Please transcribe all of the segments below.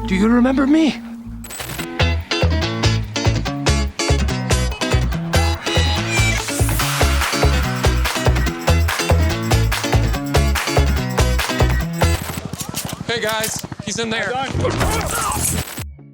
Do you remember me? Hey guys, he's in there.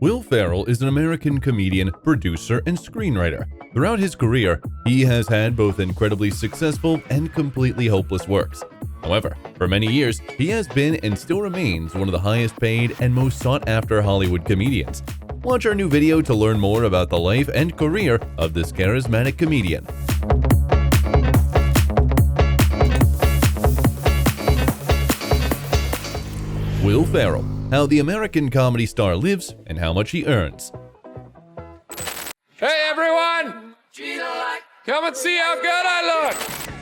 Will Ferrell is an American comedian, producer, and screenwriter. Throughout his career, he has had both incredibly successful and completely hopeless works. However, for many years, he has been and still remains one of the highest paid and most sought-after Hollywood comedians. Watch our new video to learn more about the life and career of this charismatic comedian. Will Ferrell, how the American comedy star lives and how much he earns. Hey everyone! Come and see how good I look!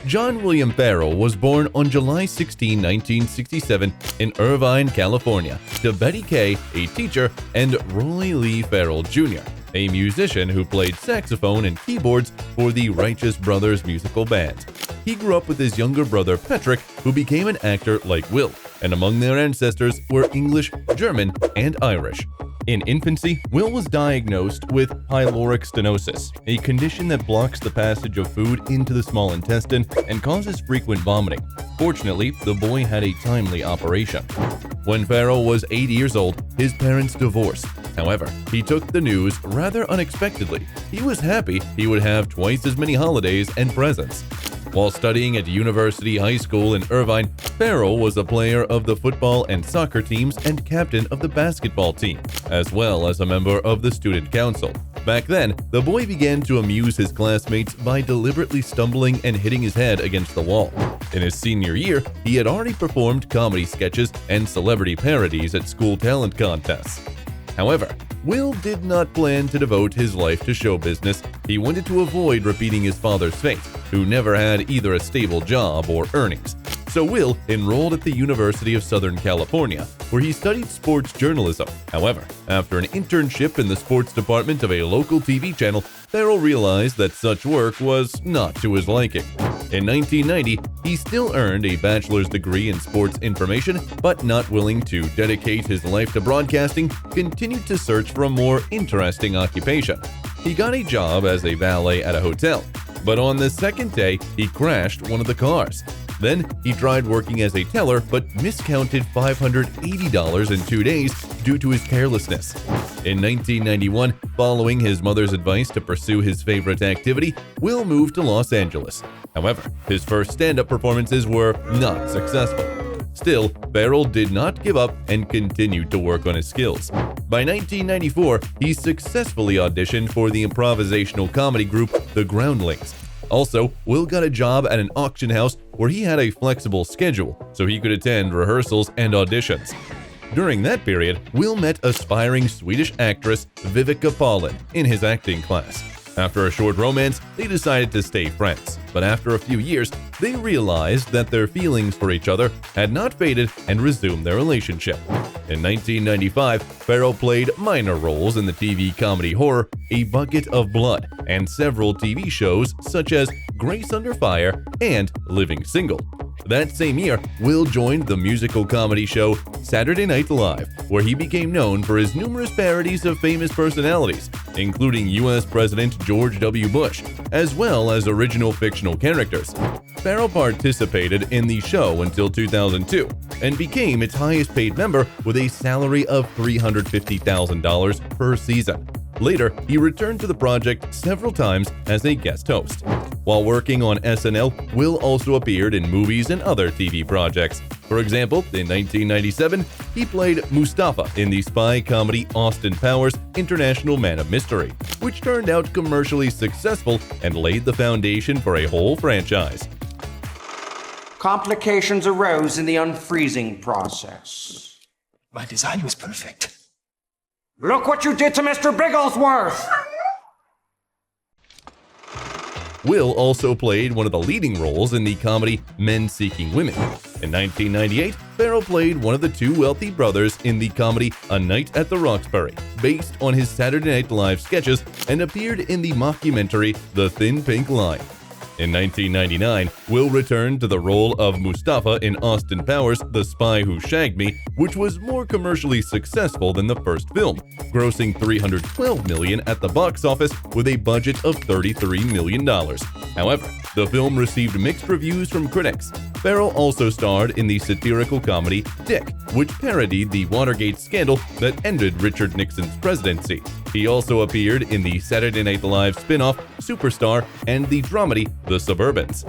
John William Ferrell was born on July 16, 1967 in Irvine, California, to Betty Kay, a teacher, and Roy Lee Ferrell Jr., a musician who played saxophone and keyboards for the Righteous Brothers musical band. He grew up with his younger brother Patrick, who became an actor like Will, and among their ancestors were English, German, and Irish. In infancy, Will was diagnosed with pyloric stenosis, a condition that blocks the passage of food into the small intestine and causes frequent vomiting. Fortunately, the boy had a timely operation. When Ferrell was 8 years old, his parents divorced. However, he took the news rather unexpectedly. He was happy he would have twice as many holidays and presents. While studying at University High School in Irvine, Ferrell was a player of the football and soccer teams and captain of the basketball team, as well as a member of the student council. Back then, the boy began to amuse his classmates by deliberately stumbling and hitting his head against the wall. In his senior year, he had already performed comedy sketches and celebrity parodies at school talent contests. However, Will did not plan to devote his life to show business. He wanted to avoid repeating his father's fate, who never had either a stable job or earnings. So Will enrolled at the University of Southern California, where he studied sports journalism. However, after an internship in the sports department of a local TV channel, Ferrell realized that such work was not to his liking. In 1990, he still earned a bachelor's degree in sports information, but not willing to dedicate his life to broadcasting, continued to search for a more interesting occupation. He got a job as a valet at a hotel, but on the second day, he crashed one of the cars. Then, he tried working as a teller but miscounted $580 in 2 days due to his carelessness. In 1991, following his mother's advice to pursue his favorite activity, Will moved to Los Angeles. However, his first stand-up performances were not successful. Still, Ferrell did not give up and continued to work on his skills. By 1994, he successfully auditioned for the improvisational comedy group The Groundlings. Also, Will got a job at an auction house where he had a flexible schedule, so he could attend rehearsals and auditions. During that period, Will met aspiring Swedish actress Vivica Paulin in his acting class. After a short romance, they decided to stay friends, but after a few years, they realized that their feelings for each other had not faded and resumed their relationship. In 1995, Ferrell played minor roles in the TV comedy horror A Bucket of Blood and several TV shows such as Grace Under Fire and Living Single. That same year, Will joined the musical comedy show Saturday Night Live, where he became known for his numerous parodies of famous personalities, including U.S. President George W. Bush, as well as original fictional characters. Ferrell participated in the show until 2002 and became its highest-paid member with a salary of $350,000 per season. Later, he returned to the project several times as a guest host. While working on SNL, Will also appeared in movies and other TV projects. For example, in 1997, he played Mustafa in the spy comedy Austin Powers International Man of Mystery, which turned out commercially successful and laid the foundation for a whole franchise. Complications arose in the unfreezing process. My design was perfect. Look what you did to Mr. Bigglesworth! Will also played one of the leading roles in the comedy Men Seeking Women. In 1998, Ferrell played one of the two wealthy brothers in the comedy A Night at the Roxbury, based on his Saturday Night Live sketches, and appeared in the mockumentary The Thin Pink Line. In 1999, Will returned to the role of Mustafa in Austin Powers' The Spy Who Shagged Me, which was more commercially successful than the first film, grossing $312 million at the box office with a budget of $33 million. However, the film received mixed reviews from critics. Ferrell also starred in the satirical comedy Dick, which parodied the Watergate scandal that ended Richard Nixon's presidency. He also appeared in the Saturday Night Live spin-off Superstar and the dramedy The Suburbans.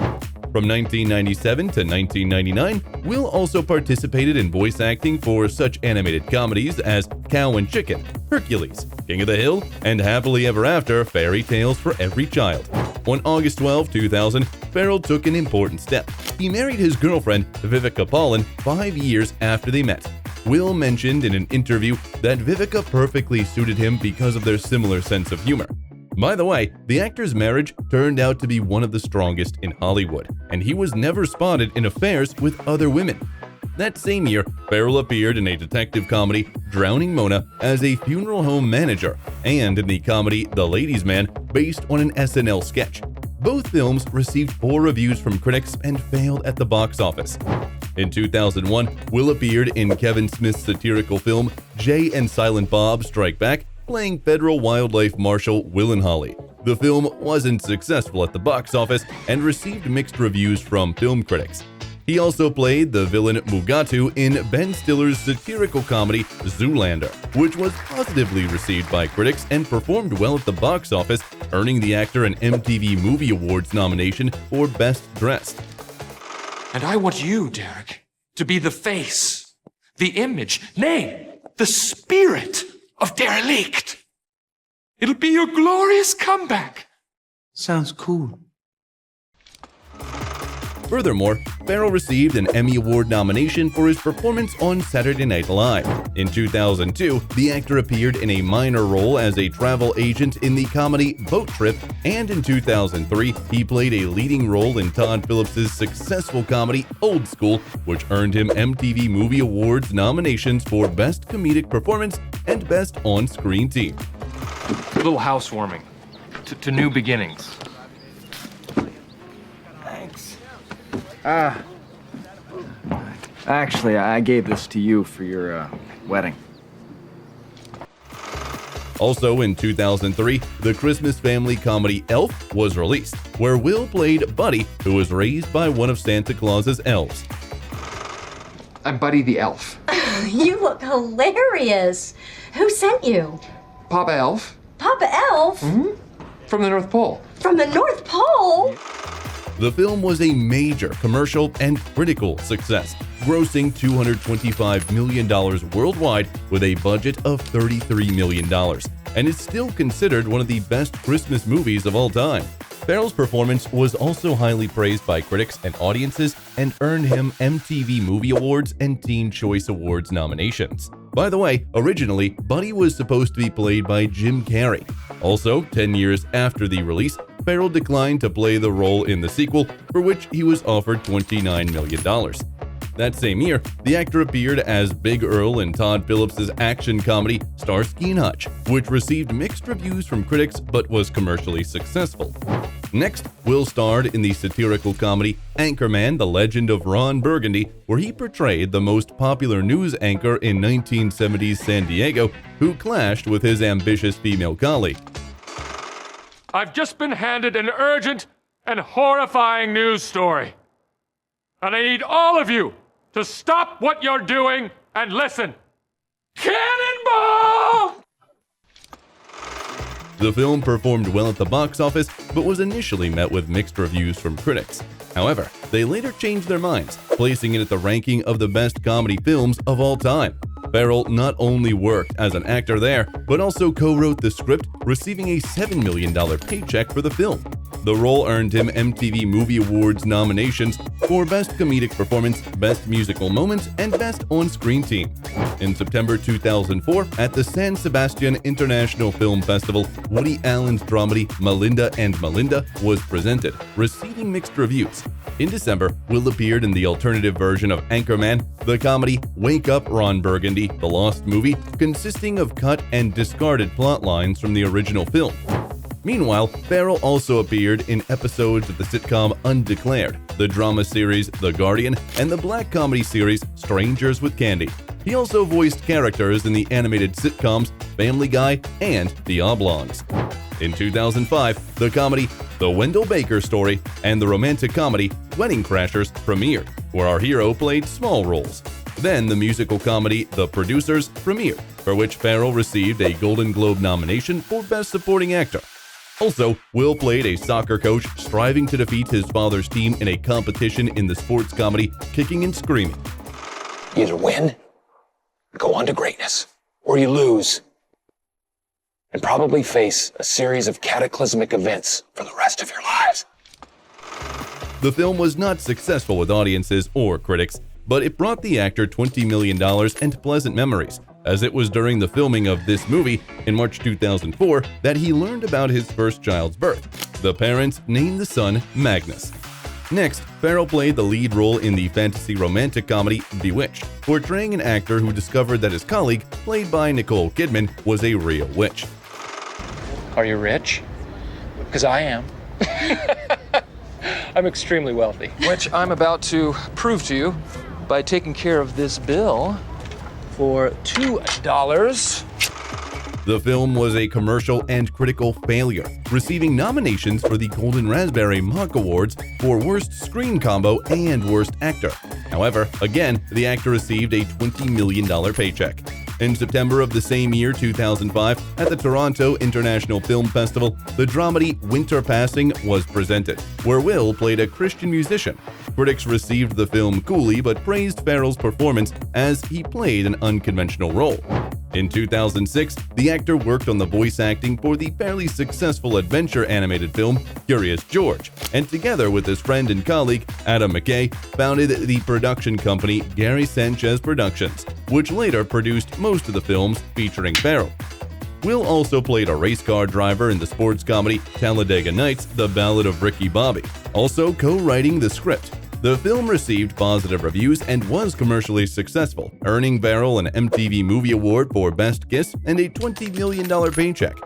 From 1997 to 1999, Will also participated in voice acting for such animated comedies as Cow and Chicken, Hercules, King of the Hill, and Happily Ever After: Fairy Tales for Every Child. On August 12, 2000, Ferrell took an important step. He married his girlfriend, Vivica Paulin, 5 years after they met. Will mentioned in an interview that Vivica perfectly suited him because of their similar sense of humor. By the way, the actor's marriage turned out to be one of the strongest in Hollywood, and he was never spotted in affairs with other women. That same year, Ferrell appeared in a detective comedy, Drowning Mona, as a funeral home manager, and in the comedy The Ladies' Man, based on an SNL sketch. Both films received poor reviews from critics and failed at the box office. In 2001, Will appeared in Kevin Smith's satirical film Jay and Silent Bob Strike Back, playing federal wildlife marshal Will and Holly. The film wasn't successful at the box office and received mixed reviews from film critics. He also played the villain Mugatu in Ben Stiller's satirical comedy Zoolander, which was positively received by critics and performed well at the box office, earning the actor an MTV Movie Awards nomination for Best Dressed. And I want you, Derek, to be the face, the image, nay, the spirit of Derelict. It'll be your glorious comeback. Sounds cool. Furthermore, Ferrell received an Emmy Award nomination for his performance on Saturday Night Live. In 2002, the actor appeared in a minor role as a travel agent in the comedy Boat Trip, and in 2003, he played a leading role in Todd Phillips' successful comedy Old School, which earned him MTV Movie Awards nominations for Best Comedic Performance and Best On-Screen Team. A little housewarming to new beginnings. Actually, I gave this to you for your wedding. Also in 2003, the Christmas family comedy Elf was released, where Will played Buddy, who was raised by one of Santa Claus's elves. I'm Buddy the Elf. You look hilarious. Who sent you? Papa Elf. Papa Elf? From the North Pole. From the North Pole? The film was a major commercial and critical success, grossing $225 million worldwide with a budget of $33 million, and is still considered one of the best Christmas movies of all time. Ferrell's performance was also highly praised by critics and audiences and earned him MTV Movie Awards and Teen Choice Awards nominations. By the way, originally, Buddy was supposed to be played by Jim Carrey. Also, 10 years after the release, Ferrell declined to play the role in the sequel, for which he was offered $29 million. That same year, the actor appeared as Big Earl in Todd Phillips' action comedy Starsky and Hutch, which received mixed reviews from critics but was commercially successful. Next, Will starred in the satirical comedy Anchorman: The Legend of Ron Burgundy, where he portrayed the most popular news anchor in 1970s San Diego, who clashed with his ambitious female colleague. I've just been handed an urgent and horrifying news story. And I need all of you to stop what you're doing and listen. Cannonball! The film performed well at the box office, but was initially met with mixed reviews from critics. However, they later changed their minds, placing it at the ranking of the best comedy films of all time. Ferrell not only worked as an actor there, but also co-wrote the script, receiving a $7 million paycheck for the film. The role earned him MTV Movie Awards nominations for Best Comedic Performance, Best Musical Moment, and Best On-Screen Team. In September 2004, at the San Sebastian International Film Festival, Woody Allen's dramedy Melinda and Melinda was presented, receiving mixed reviews. In December, Will appeared in the alternative version of Anchorman, the comedy Wake Up Ron Burgundy: The Lost Movie, consisting of cut and discarded plot lines from the original film. Meanwhile, Ferrell also appeared in episodes of the sitcom Undeclared, the drama series The Guardian, and the black comedy series Strangers with Candy. He also voiced characters in the animated sitcoms Family Guy and The Oblongs. In 2005, the comedy The Wendell Baker Story and the romantic comedy Wedding Crashers premiered, where our hero played small roles. Then the musical comedy The Producers premiered, for which Ferrell received a Golden Globe nomination for Best Supporting Actor. Also, Will played a soccer coach striving to defeat his father's team in a competition in the sports comedy Kicking and Screaming. You either win, go on to greatness, or you lose, and probably face a series of cataclysmic events for the rest of your lives. The film was not successful with audiences or critics, but it brought the actor $20 million and pleasant memories, as it was during the filming of this movie in March 2004 that he learned about his first child's birth. The parents named the son Magnus. Next, Ferrell played the lead role in the fantasy romantic comedy Bewitched, portraying an actor who discovered that his colleague, played by Nicole Kidman, was a real witch. Are you rich? Because I am. I'm extremely wealthy. Which I'm about to prove to you by taking care of this bill for $2. The film was a commercial and critical failure, receiving nominations for the Golden Raspberry Mock Awards for Worst Screen Combo and Worst Actor. However, again, the actor received a $20 million paycheck. In September of the same year, 2005, at the Toronto International Film Festival, the dramedy Winter Passing was presented, where Will played a Christian musician. Critics received the film coolly but praised Ferrell's performance as he played an unconventional role. In 2006, the actor worked on the voice acting for the fairly successful adventure animated film Curious George, and together with his friend and colleague Adam McKay, founded the production company Gary Sanchez Productions, which later produced most of the films featuring Ferrell. Will also played a race car driver in the sports comedy Talladega Nights: The Ballad of Ricky Bobby, also co-writing the script. The film received positive reviews and was commercially successful, earning Ferrell an MTV Movie Award for Best Kiss and a $20 million paycheck.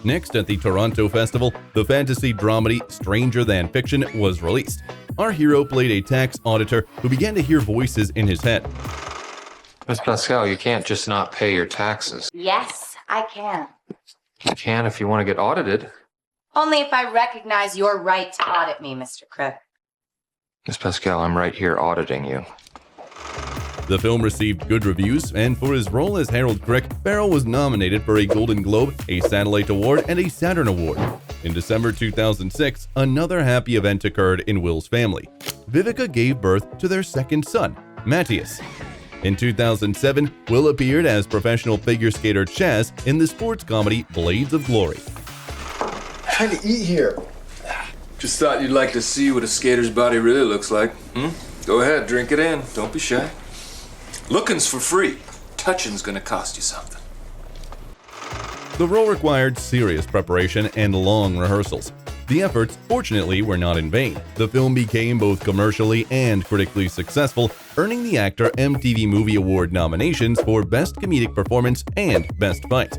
Next, at the Toronto Festival, the fantasy dramedy Stranger Than Fiction was released. Our hero played a tax auditor who began to hear voices in his head. Miss Pascal, you can't just not pay your taxes. Yes, I can. You can if you want to get audited. Only if I recognize your right to audit me, Mr. Crook. Miss Pascal, I'm right here auditing you. The film received good reviews, and for his role as Harold Crick, Ferrell was nominated for a Golden Globe, a Satellite Award, and a Saturn Award. In December 2006, another happy event occurred in Will's family. Vivica gave birth to their second son, Matthias. In 2007, Will appeared as professional figure skater Chaz in the sports comedy Blades of Glory. Trying to eat here. Just thought you'd like to see what a skater's body really looks like. Go ahead, drink it in. Don't be shy. Looking's for free. Touching's gonna cost you something. The role required serious preparation and long rehearsals. The efforts, fortunately, were not in vain. The film became both commercially and critically successful, earning the actor MTV Movie Award nominations for Best Comedic Performance and Best Fight.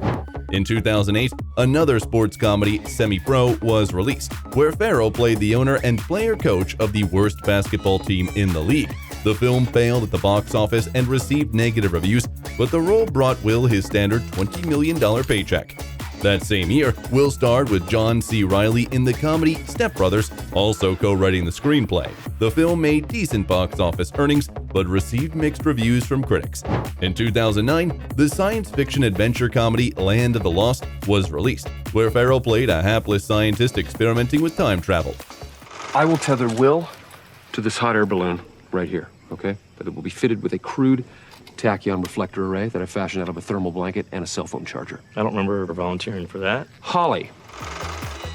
In 2008, another sports comedy, Semi-Pro, was released, where Ferrell played the owner and player coach of the worst basketball team in the league. The film failed at the box office and received negative reviews, but the role brought Will his standard $20 million paycheck. That same year, Will starred with John C. Reilly in the comedy Step Brothers, also co-writing the screenplay. The film made decent box office earnings, but received mixed reviews from critics. In 2009, the science fiction adventure comedy Land of the Lost was released, where Ferrell played a hapless scientist experimenting with time travel. I will tether Will to this hot air balloon right here, okay? But it will be fitted with a crude tachyon reflector array that I fashioned out of a thermal blanket and a cell phone charger. I don't remember ever volunteering for that. Holly.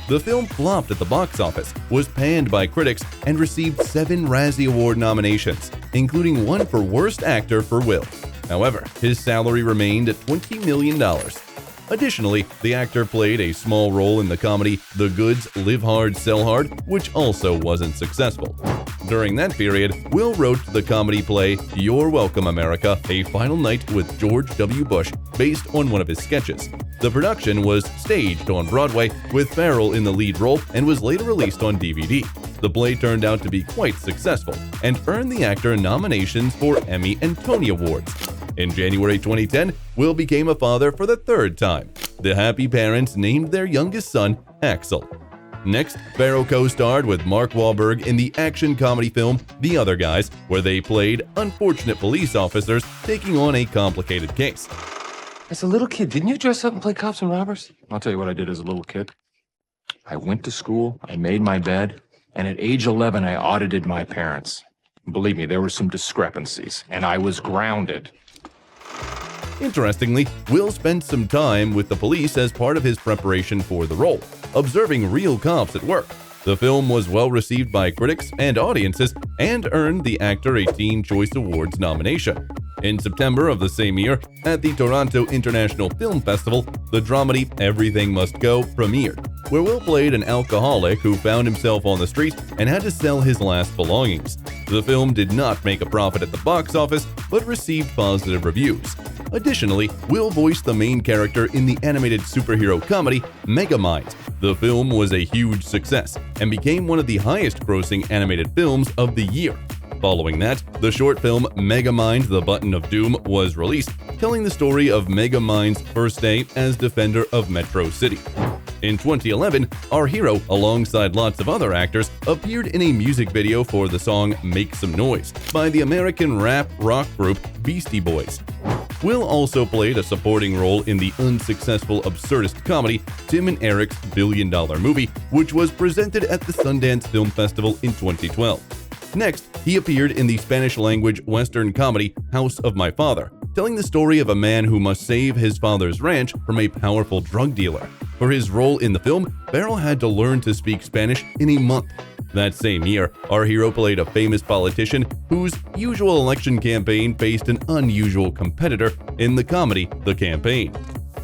The film flopped at the box office, was panned by critics, and received 7 Razzie Award nominations, including one for Worst Actor for Will. However, his salary remained at $20 million. Additionally, the actor played a small role in the comedy The Goods Live Hard, Sell Hard, which also wasn't successful. During that period, Will wrote the comedy play You're Welcome America, A Final Night with George W. Bush, based on one of his sketches. The production was staged on Broadway with Ferrell in the lead role and was later released on DVD. The play turned out to be quite successful and earned the actor nominations for Emmy and Tony Awards. In January 2010, Will became a father for the third time. The happy parents named their youngest son Axel. Next, Ferrell co-starred with Mark Wahlberg in the action comedy film The Other Guys, where they played unfortunate police officers taking on a complicated case. As a little kid, didn't you dress up and play cops and robbers? I'll tell you what I did as a little kid. I went to school, I made my bed, and at age 11, I audited my parents. Believe me, there were some discrepancies, and I was grounded. Interestingly, Will spent some time with the police as part of his preparation for the role, observing real cops at work. The film was well received by critics and audiences and earned the actor a Teen Choice Awards nomination. In September of the same year, at the Toronto International Film Festival, the dramedy Everything Must Go premiered, where Will played an alcoholic who found himself on the street and had to sell his last belongings. The film did not make a profit at the box office, but received positive reviews. Additionally, Will voiced the main character in the animated superhero comedy Megamind. The film was a huge success and became one of the highest-grossing animated films of the year. Following that, the short film Megamind: The Button of Doom was released, telling the story of Megamind's first day as defender of Metro City. In 2011, our hero, alongside lots of other actors, appeared in a music video for the song Make Some Noise by the American rap rock group Beastie Boys. Will also played a supporting role in the unsuccessful absurdist comedy Tim and Eric's Billion Dollar Movie, which was presented at the Sundance Film Festival in 2012. Next, he appeared in the Spanish-language Western comedy House of My Father, telling the story of a man who must save his father's ranch from a powerful drug dealer. For his role in the film, Ferrell had to learn to speak Spanish in a month. That same year, our hero played a famous politician whose usual election campaign faced an unusual competitor in the comedy The Campaign.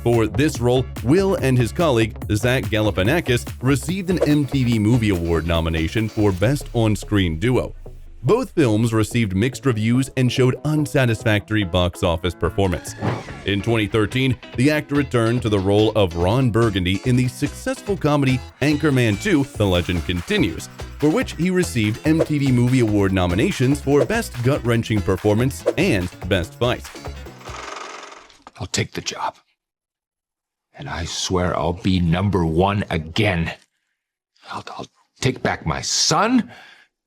For this role, Will and his colleague, Zach Galifianakis, received an MTV Movie Award nomination for Best On-Screen Duo. Both films received mixed reviews and showed unsatisfactory box office performance. In 2013, the actor returned to the role of Ron Burgundy in the successful comedy Anchorman 2: The Legend Continues, for which he received MTV Movie Award nominations for Best Gut-Wrenching Performance and Best Fight. I'll take the job. And I swear I'll be #1 again. I'll take back my son,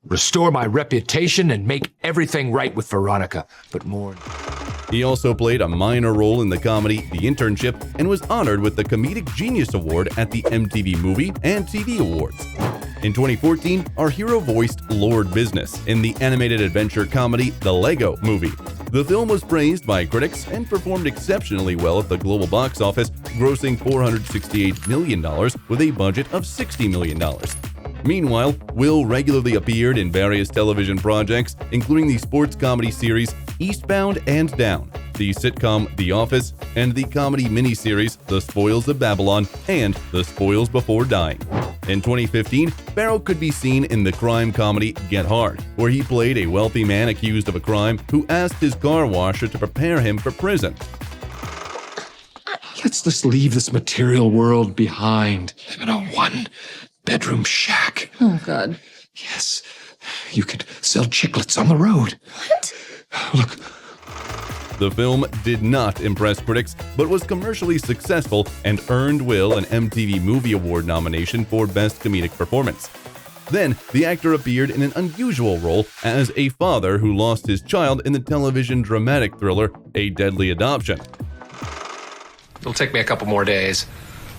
restore my reputation, and make everything right with Veronica, but more. He also played a minor role in the comedy The Internship and was honored with the Comedic Genius Award at the MTV Movie and TV Awards. In 2014, our hero voiced Lord Business in the animated adventure comedy The Lego Movie. The film was praised by critics and performed exceptionally well at the global box office, grossing $468 million with a budget of $60 million. Meanwhile, Will regularly appeared in various television projects, including the sports comedy series Eastbound and Down, the sitcom The Office, and the comedy miniseries The Spoils of Babylon and The Spoils Before Dying. In 2015, Ferrell could be seen in the crime comedy Get Hard, where he played a wealthy man accused of a crime who asked his car washer to prepare him for prison. Let's just leave this material world behind. Live in a one-bedroom shack. Oh, God. Yes, you could sell chiclets on the road. What? Look. The film did not impress critics, but was commercially successful and earned Will an MTV Movie Award nomination for Best Comedic Performance. Then, the actor appeared in an unusual role as a father who lost his child in the television dramatic thriller A Deadly Adoption. It'll take me a couple more days.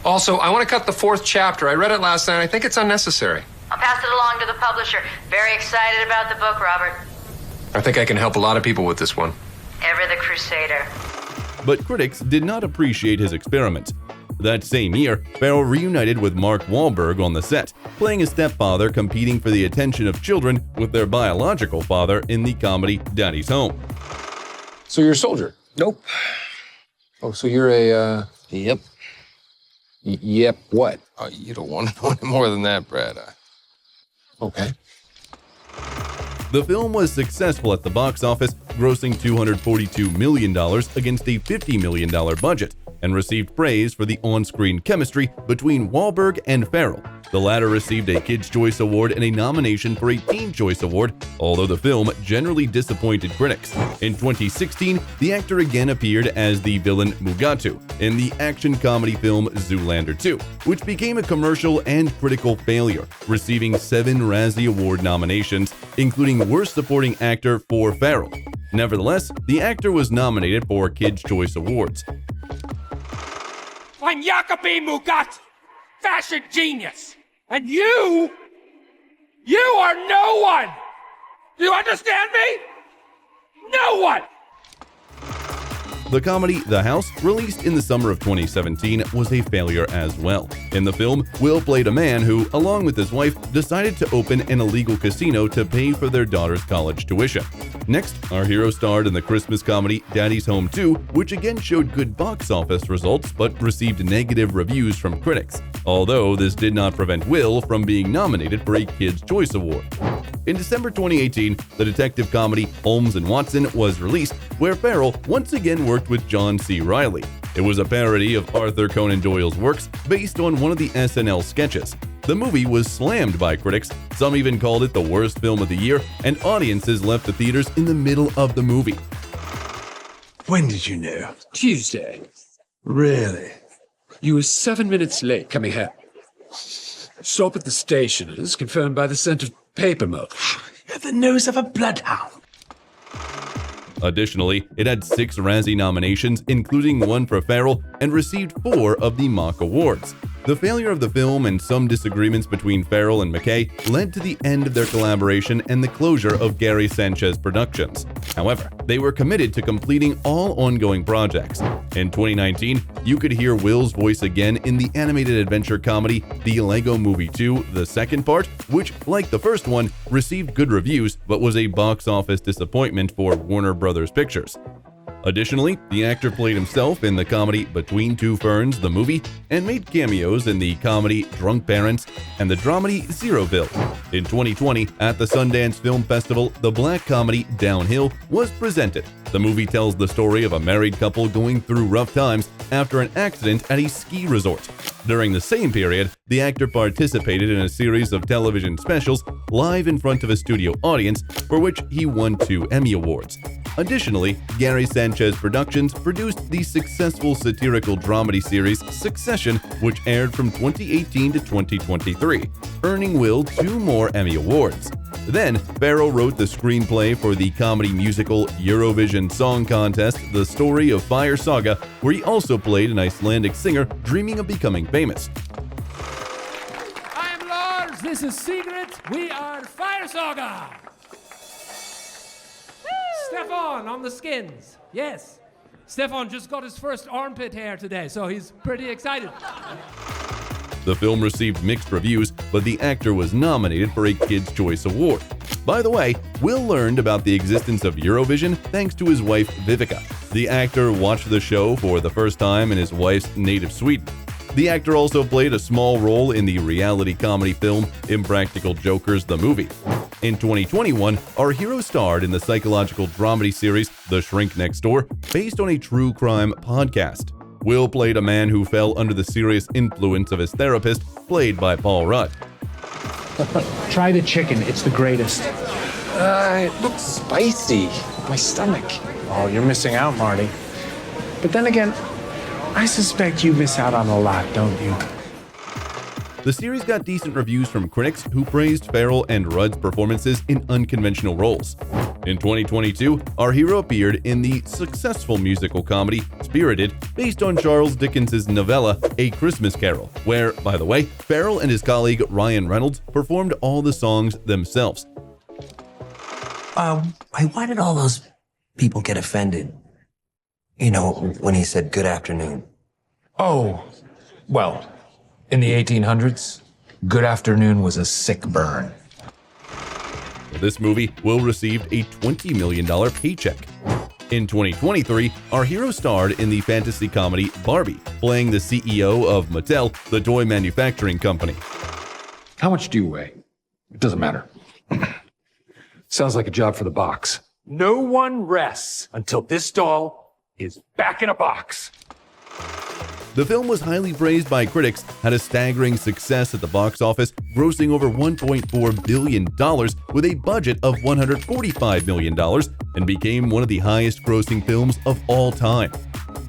Also, I want to cut the 4th chapter. I read it last night. I think it's unnecessary. I'll pass it along to the publisher. Very excited about the book, Robert. I think I can help a lot of people with this one. Ever the crusader. But critics did not appreciate his experiments. That same year, Ferrell reunited with Mark Wahlberg on the set, playing a stepfather competing for the attention of children with their biological father in the comedy Daddy's Home. So you're a soldier? Nope. Oh, so you're a, Yep. Yep, what? You don't want to know any more than that, Brad. Okay. The film was successful at the box office, grossing $242 million against a $50 million budget, and received praise for the on-screen chemistry between Wahlberg and Ferrell. The latter received a Kids' Choice Award and a nomination for a Teen Choice Award, although the film generally disappointed critics. In 2016, the actor again appeared as the villain Mugatu in the action comedy film Zoolander 2, which became a commercial and critical failure, receiving 7 Razzie Award nominations, including Worst Supporting Actor for Ferrell. Nevertheless, the actor was nominated for Kids' Choice Awards. I'm Jacobi Mugat, fashion genius. And you are no one. Do you understand me? No one. The comedy The House, released in the summer of 2017, was a failure as well. In the film, Will played a man who, along with his wife, decided to open an illegal casino to pay for their daughter's college tuition. Next, our hero starred in the Christmas comedy Daddy's Home 2, which again showed good box office results but received negative reviews from critics, although this did not prevent Will from being nominated for a Kids' Choice Award. In December 2018, the detective comedy Holmes and Watson was released, where Ferrell once again worked with John C. Reilly. It was a parody of Arthur Conan Doyle's works based on one of the SNL sketches. The movie was slammed by critics, some even called it the worst film of the year, and audiences left the theaters in the middle of the movie. When did you know? Tuesday. Really? You were 7 minutes late coming here. Stop at the station, as confirmed by the scent of paper milk. You have the nose of a bloodhound. Additionally, it had 6 Razzie nominations, including 1 for Ferrell, and received 4 of the Mock Awards. The failure of the film and some disagreements between Ferrell and McKay led to the end of their collaboration and the closure of Gary Sanchez Productions. However, they were committed to completing all ongoing projects. In 2019, you could hear Will's voice again in the animated adventure comedy The Lego Movie 2, the second part, which, like the first one, received good reviews but was a box office disappointment for Warner Brothers Pictures. Additionally, the actor played himself in the comedy Between Two Ferns, the movie, and made cameos in the comedy Drunk Parents and the dramedy Zeroville. In 2020, at the Sundance Film Festival, the black comedy Downhill was presented. The movie tells the story of a married couple going through rough times after an accident at a ski resort. During the same period, the actor participated in a series of television specials live in front of a studio audience, for which he won 2 Emmy Awards. Additionally, Gary Sanchez Productions produced the successful satirical dramedy series Succession, which aired from 2018 to 2023, earning Will 2 more Emmy Awards. Then, Ferrell wrote the screenplay for the comedy musical Eurovision Song Contest, The Story of Fire Saga, where he also played an Icelandic singer dreaming of becoming famous. I am Lars, this is Sigrid, we are Fire Saga. Stefan on the skins. Yes. Stefan just got his first armpit hair today, so he's pretty excited. The film received mixed reviews, but the actor was nominated for a Kids' Choice Award. By the way, Will learned about the existence of Eurovision thanks to his wife Vivica. The actor watched the show for the first time in his wife's native Sweden. The actor also played a small role in the reality comedy film Impractical Jokers, the movie. In 2021, our hero starred in the psychological dramedy series The Shrink Next Door, based on a true crime podcast. Will played a man who fell under the serious influence of his therapist, played by Paul Rudd. Try the chicken, it's the greatest. It looks spicy. My stomach. Oh, you're missing out, Marty. But then again, I suspect you miss out on a lot, don't you? The series got decent reviews from critics who praised Ferrell and Rudd's performances in unconventional roles. In 2022, our hero appeared in the successful musical comedy Spirited, based on Charles Dickens' novella A Christmas Carol, where, by the way, Ferrell and his colleague Ryan Reynolds performed all the songs themselves. Why did all those people get offended? You know, when he said good afternoon. Oh, well, in the 1800s, good afternoon was a sick burn. This movie, Will received a $20 million paycheck. In 2023, our hero starred in the fantasy comedy Barbie, playing the CEO of Mattel, the toy manufacturing company. How much do you weigh? It doesn't matter. Sounds like a job for the box. No one rests until this doll is back in a box. The film was highly praised by critics, had a staggering success at the box office, grossing over $1.4 billion with a budget of $145 million, and became one of the highest-grossing films of all time.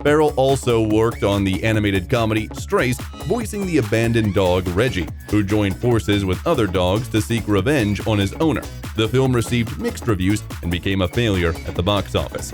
Ferrell also worked on the animated comedy Strays, voicing the abandoned dog Reggie, who joined forces with other dogs to seek revenge on his owner. The film received mixed reviews and became a failure at the box office.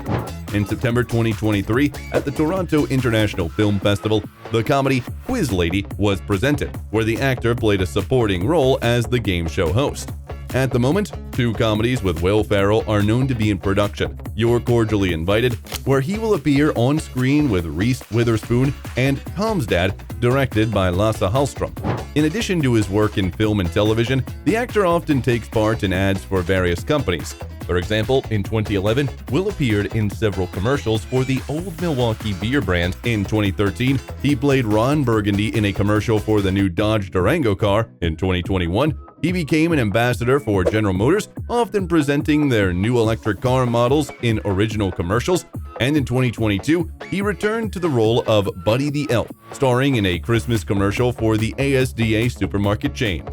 In September 2023, at the Toronto International Film Festival, the comedy Quiz Lady was presented, where the actor played a supporting role as the game show host. At the moment, 2 comedies with Will Ferrell are known to be in production. You're Cordially Invited, where he will appear on screen with Reese Witherspoon, and Tom's Dad, directed by Lasse Hallström. In addition to his work in film and television, the actor often takes part in ads for various companies. For example, in 2011, Will appeared in several commercials for the Old Milwaukee beer brand. In 2013, he played Ron Burgundy in a commercial for the new Dodge Durango car. In 2021, he became an ambassador for General Motors, often presenting their new electric car models in original commercials. And in 2022, he returned to the role of Buddy the Elf, starring in a Christmas commercial for the ASDA supermarket chain.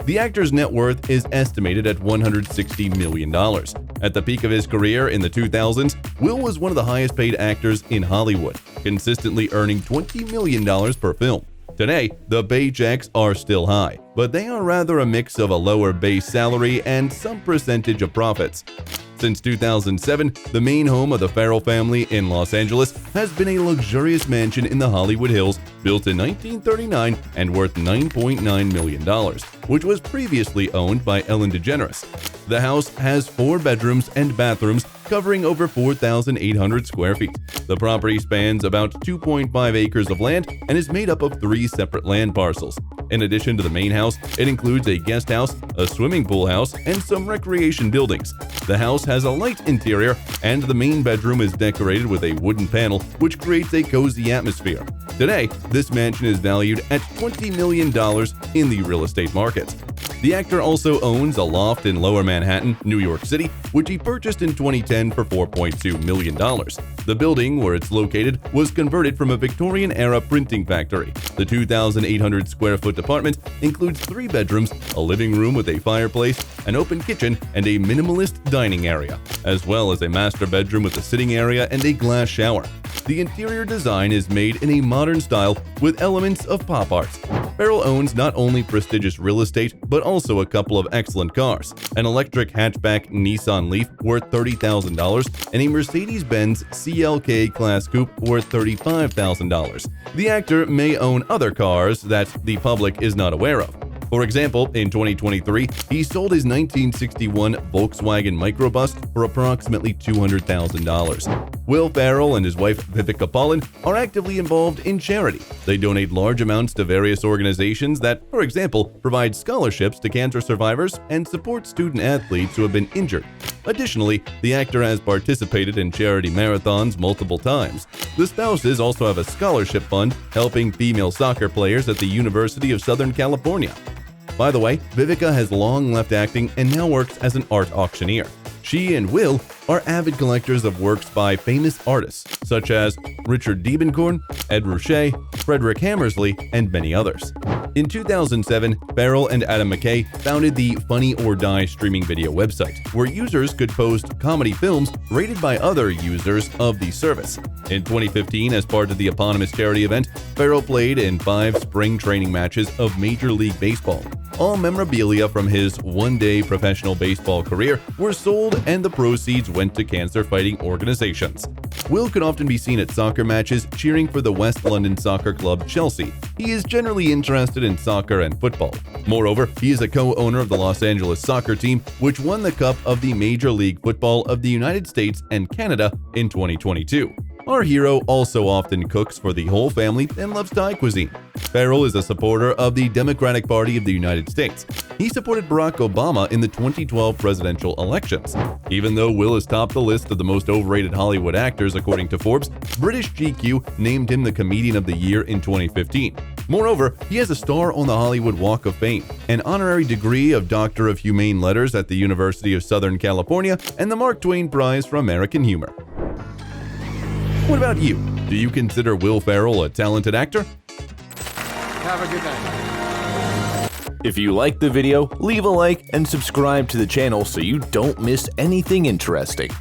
The actor's net worth is estimated at $160 million. At the peak of his career in the 2000s, Will was one of the highest-paid actors in Hollywood, consistently earning $20 million per film. Today, the paychecks are still high, but they are rather a mix of a lower base salary and some percentage of profits. Since 2007, the main home of the Ferrell family in Los Angeles has been a luxurious mansion in the Hollywood Hills, built in 1939 and worth $9.9 million, which was previously owned by Ellen DeGeneres. The house has 4 bedrooms and bathrooms covering over 4,800 square feet. The property spans about 2.5 acres of land and is made up of 3 separate land parcels. In addition to the main house, it includes a guest house, a swimming pool house, and some recreation buildings. The house has a light interior, and the main bedroom is decorated with a wooden panel, which creates a cozy atmosphere. Today, this mansion is valued at $20 million in the real estate market. The actor also owns a loft in Lower Manhattan, New York City, which he purchased in 2010 for $4.2 million. The building where it's located was converted from a Victorian-era printing factory. The 2,800 square foot apartment includes 3 bedrooms, a living room with a fireplace, an open kitchen, and a minimalist dining area, as well as a master bedroom with a sitting area and a glass shower. The interior design is made in a modern style with elements of pop art. Ferrell owns not only prestigious real estate, but also a couple of excellent cars: an electric hatchback Nissan Leaf worth $30,000 and a Mercedes-Benz CLK Class Coupe worth $35,000. The actor may own other cars that the public is not aware of. For example, in 2023, he sold his 1961 Volkswagen Microbus for approximately $200,000. Will Ferrell and his wife Vivica Pollan are actively involved in charity. They donate large amounts to various organizations that, for example, provide scholarships to cancer survivors and support student athletes who have been injured. Additionally, the actor has participated in charity marathons multiple times. The spouses also have a scholarship fund helping female soccer players at the University of Southern California. By the way, Vivica has long left acting and now works as an art auctioneer. She and Will are avid collectors of works by famous artists such as Richard Diebenkorn, Ed Ruscha, Frederick Hammersley, and many others. In 2007, Ferrell and Adam McKay founded the Funny or Die streaming video website, where users could post comedy films rated by other users of the service. In 2015, as part of the eponymous charity event, Ferrell played in 5 spring training matches of Major League Baseball. All memorabilia from his one-day professional baseball career were sold, and the proceeds went to cancer-fighting organizations. Will could often be seen at soccer matches cheering for the West London soccer club Chelsea. He is generally interested in soccer and football. Moreover, he is a co-owner of the Los Angeles soccer team, which won the Cup of the Major League Football of the United States and Canada in 2022. Our hero also often cooks for the whole family and loves Thai cuisine. Ferrell is a supporter of the Democratic Party of the United States. He supported Barack Obama in the 2012 presidential elections. Even though Will has topped the list of the most overrated Hollywood actors according to Forbes, British GQ named him the Comedian of the Year in 2015. Moreover, he has a star on the Hollywood Walk of Fame, an honorary degree of Doctor of Humane Letters at the University of Southern California, and the Mark Twain Prize for American Humor. What about you? Do you consider Will Ferrell a talented actor? Have a good night. If you liked the video, leave a like and subscribe to the channel so you don't miss anything interesting.